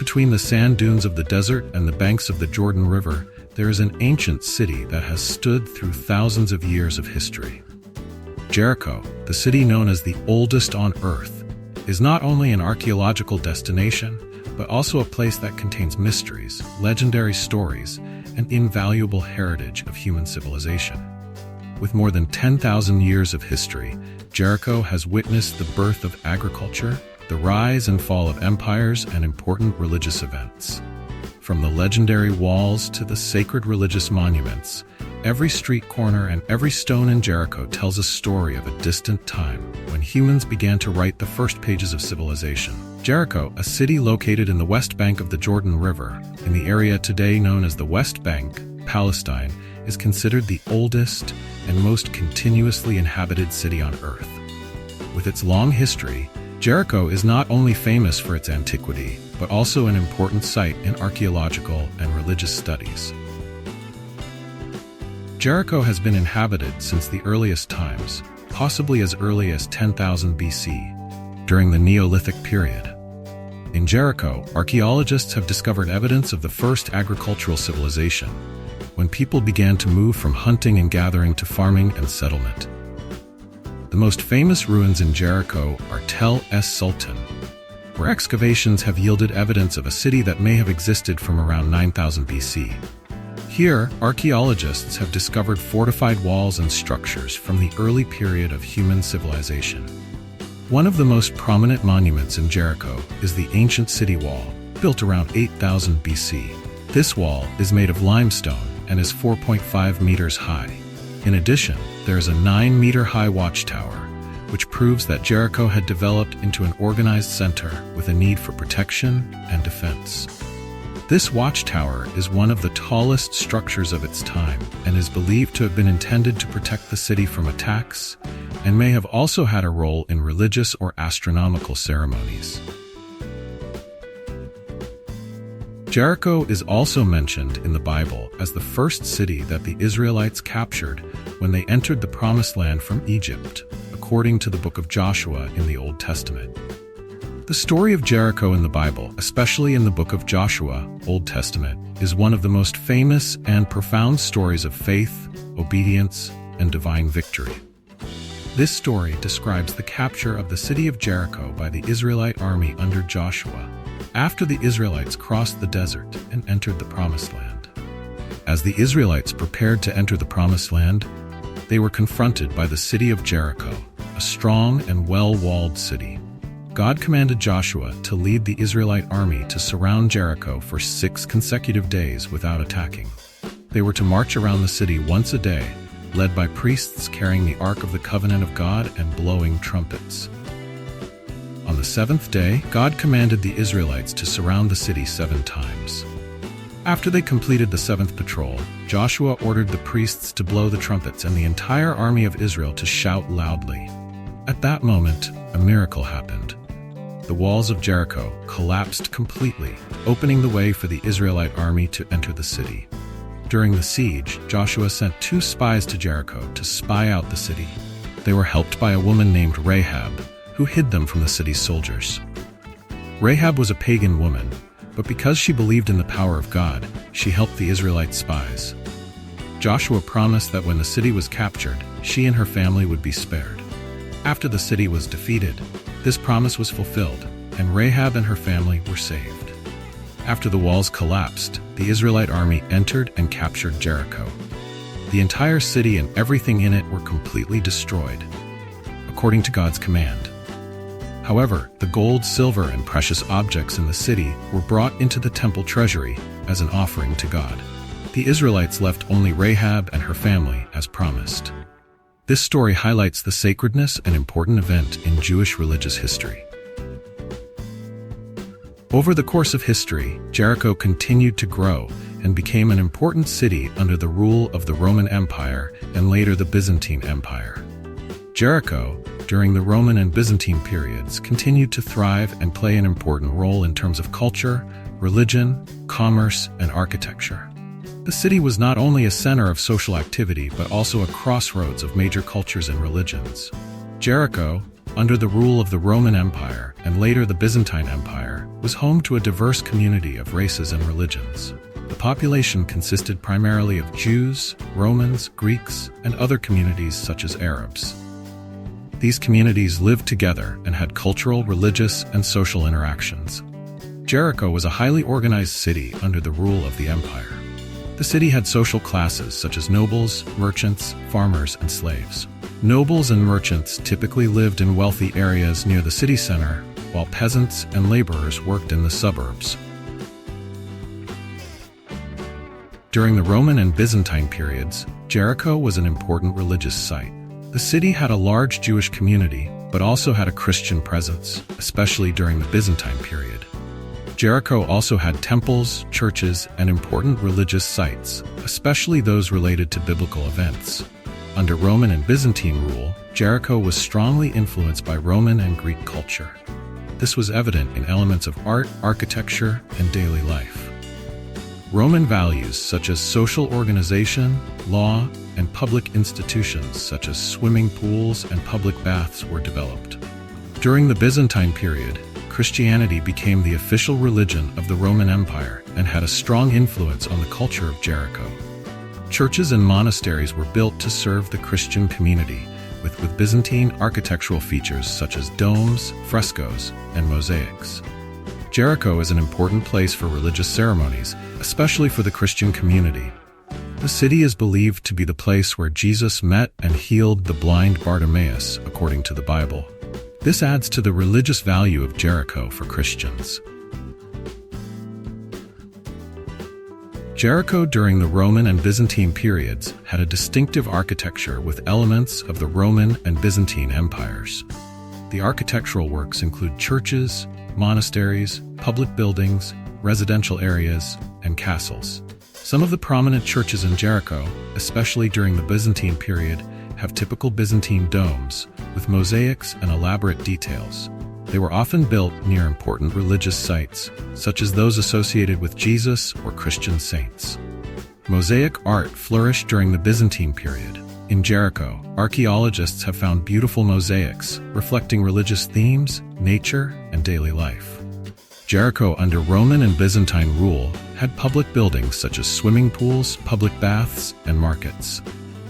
between the sand dunes of the desert and the banks of the Jordan River, there is an ancient city that has stood through thousands of years of history. Jericho, the city known as the oldest on Earth, is not only an archaeological destination, but also a place that contains mysteries, legendary stories, and invaluable heritage of human civilization. With more than 10,000 years of history, Jericho has witnessed the birth of agriculture, the rise and fall of empires, and important religious events. From the legendary walls to the sacred religious monuments, every street corner and every stone in Jericho tells a story of a distant time when humans began to write the first pages of civilization. Jericho, a city located in the west bank of the Jordan River, in the area today known as the West Bank, Palestine, is considered the oldest and most continuously inhabited city on Earth. With its long history, Jericho is not only famous for its antiquity, but also an important site in archaeological and religious studies. Jericho has been inhabited since the earliest times, possibly as early as 10,000 BC, during the Neolithic period. In Jericho, archaeologists have discovered evidence of the first agricultural civilization, when people began to move from hunting and gathering to farming and settlement. The most famous ruins in Jericho are Tel es Sultan, where excavations have yielded evidence of a city that may have existed from around 9000 BC. Here, archaeologists have discovered fortified walls and structures from the early period of human civilization. One of the most prominent monuments in Jericho is the ancient city wall, built around 8000 BC. This wall is made of limestone and is 4.5 meters high. In addition, there is a 9-meter-high watchtower, which proves that Jericho had developed into an organized center with a need for protection and defense. This watchtower is one of the tallest structures of its time and is believed to have been intended to protect the city from attacks and may have also had a role in religious or astronomical ceremonies. Jericho is also mentioned in the Bible as the first city that the Israelites captured when they entered the Promised Land from Egypt, according to the book of Joshua in the Old Testament. The story of Jericho in the Bible, especially in the book of Joshua, Old Testament, is one of the most famous and profound stories of faith, obedience, and divine victory. This story describes the capture of the city of Jericho by the Israelite army under Joshua, after the Israelites crossed the desert and entered the Promised Land. As the Israelites prepared to enter the Promised Land, they were confronted by the city of Jericho, a strong and well-walled city. God commanded Joshua to lead the Israelite army to surround Jericho for 6 consecutive days without attacking. They were to march around the city once a day, led by priests carrying the Ark of the Covenant of God and blowing trumpets. On the 7th day, God commanded the Israelites to surround the city 7 times. After they completed the 7th patrol, Joshua ordered the priests to blow the trumpets and the entire army of Israel to shout loudly. At that moment, a miracle happened. The walls of Jericho collapsed completely, opening the way for the Israelite army to enter the city. During the siege, Joshua sent 2 spies to Jericho to spy out the city. They were helped by a woman named Rahab, who hid them from the city's soldiers. Rahab was a pagan woman, but because she believed in the power of God, she helped the Israelite spies. Joshua promised that when the city was captured, she and her family would be spared. After the city was defeated, this promise was fulfilled, and Rahab and her family were saved. After the walls collapsed, the Israelite army entered and captured Jericho. The entire city and everything in it were completely destroyed, according to God's command. However, the gold, silver, and precious objects in the city were brought into the temple treasury as an offering to God. The Israelites left only Rahab and her family as promised. This story highlights the sacredness and important event in Jewish religious history. Over the course of history, Jericho continued to grow and became an important city under the rule of the Roman Empire and later the Byzantine Empire. Jericho, during the Roman and Byzantine periods, continued to thrive and play an important role in terms of culture, religion, commerce, and architecture. The city was not only a center of social activity but also a crossroads of major cultures and religions. Jericho, under the rule of the Roman Empire and later the Byzantine Empire, was home to a diverse community of races and religions. The population consisted primarily of Jews, Romans, Greeks, and other communities such as Arabs. These communities lived together and had cultural, religious, and social interactions. Jericho was a highly organized city under the rule of the empire. The city had social classes such as nobles, merchants, farmers, and slaves. Nobles and merchants typically lived in wealthy areas near the city center, while peasants and laborers worked in the suburbs. During the Roman and Byzantine periods, Jericho was an important religious site. The city had a large Jewish community, but also had a Christian presence, especially during the Byzantine period. Jericho also had temples, churches, and important religious sites, especially those related to biblical events. Under Roman and Byzantine rule, Jericho was strongly influenced by Roman and Greek culture. This was evident in elements of art, architecture, and daily life. Roman values such as social organization, law, and public institutions such as swimming pools and public baths were developed. During the Byzantine period, Christianity became the official religion of the Roman Empire and had a strong influence on the culture of Jericho. Churches and monasteries were built to serve the Christian community, with Byzantine architectural features such as domes, frescoes, and mosaics. Jericho is an important place for religious ceremonies, especially for the Christian community. The city is believed to be the place where Jesus met and healed the blind Bartimaeus, according to the Bible. This adds to the religious value of Jericho for Christians. Jericho during the Roman and Byzantine periods had a distinctive architecture with elements of the Roman and Byzantine empires. The architectural works include churches, monasteries, public buildings, residential areas, and castles. Some of the prominent churches in Jericho, especially during the Byzantine period, have typical Byzantine domes, with mosaics and elaborate details. They were often built near important religious sites, such as those associated with Jesus or Christian saints. Mosaic art flourished during the Byzantine period. In Jericho, archaeologists have found beautiful mosaics reflecting religious themes, nature, and daily life. Jericho under Roman and Byzantine rule had public buildings such as swimming pools, public baths, and markets.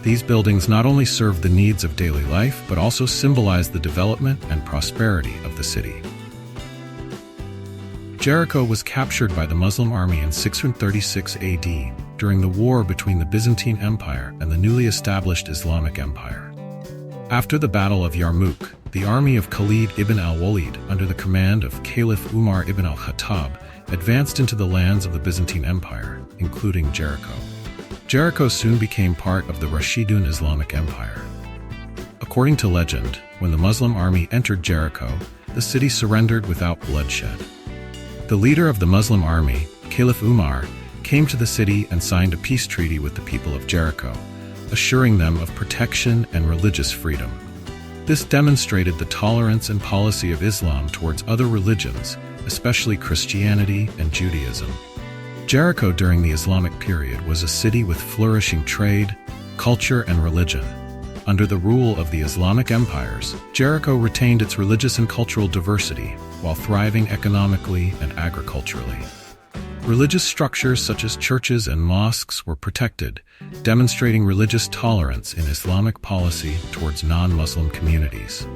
These buildings not only served the needs of daily life, but also symbolized the development and prosperity of the city. Jericho was captured by the Muslim army in 636 AD during the war between the Byzantine Empire and the newly established Islamic Empire. After the Battle of Yarmouk, the army of Khalid ibn al-Walid, under the command of Caliph Umar ibn al-Khattab, advanced into the lands of the Byzantine Empire, including Jericho. Jericho soon became part of the Rashidun Islamic Empire. According to legend, when the Muslim army entered Jericho, the city surrendered without bloodshed. The leader of the Muslim army, Caliph Umar, came to the city and signed a peace treaty with the people of Jericho, assuring them of protection and religious freedom. This demonstrated the tolerance and policy of Islam towards other religions, especially Christianity and Judaism. Jericho during the Islamic period was a city with flourishing trade, culture, and religion. Under the rule of the Islamic empires, Jericho retained its religious and cultural diversity while thriving economically and agriculturally. Religious structures such as churches and mosques were protected, demonstrating religious tolerance in Islamic policy towards non-Muslim communities.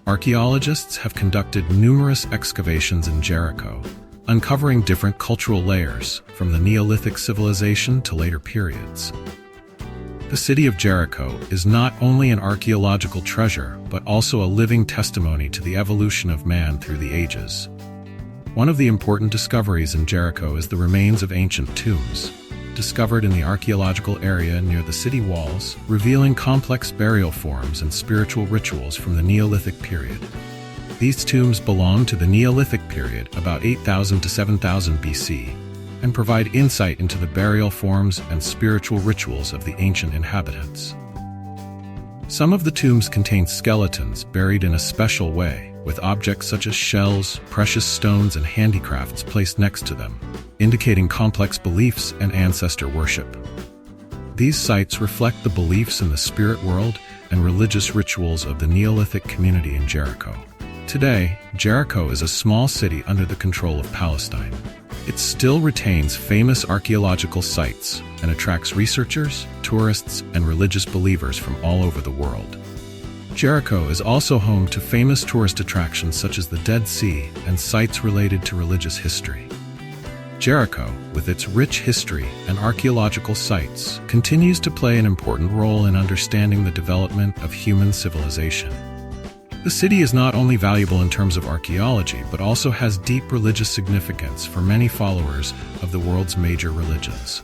Archaeologists have conducted numerous excavations in Jericho, uncovering different cultural layers, from the Neolithic civilization to later periods. The city of Jericho is not only an archaeological treasure, but also a living testimony to the evolution of man through the ages. One of the important discoveries in Jericho is the remains of ancient tombs, discovered in the archaeological area near the city walls, revealing complex burial forms and spiritual rituals from the Neolithic period. These tombs belong to the Neolithic period, about 8,000 to 7,000 BC, and provide insight into the burial forms and spiritual rituals of the ancient inhabitants. Some of the tombs contain skeletons buried in a special way, with objects such as shells, precious stones, and handicrafts placed next to them, indicating complex beliefs and ancestor worship. These sites reflect the beliefs in the spirit world and religious rituals of the Neolithic community in Jericho. Today, Jericho is a small city under the control of Palestine. It still retains famous archaeological sites and attracts researchers, tourists, and religious believers from all over the world. Jericho is also home to famous tourist attractions such as the Dead Sea and sites related to religious history. Jericho, with its rich history and archaeological sites, continues to play an important role in understanding the development of human civilization. The city is not only valuable in terms of archaeology, but also has deep religious significance for many followers of the world's major religions.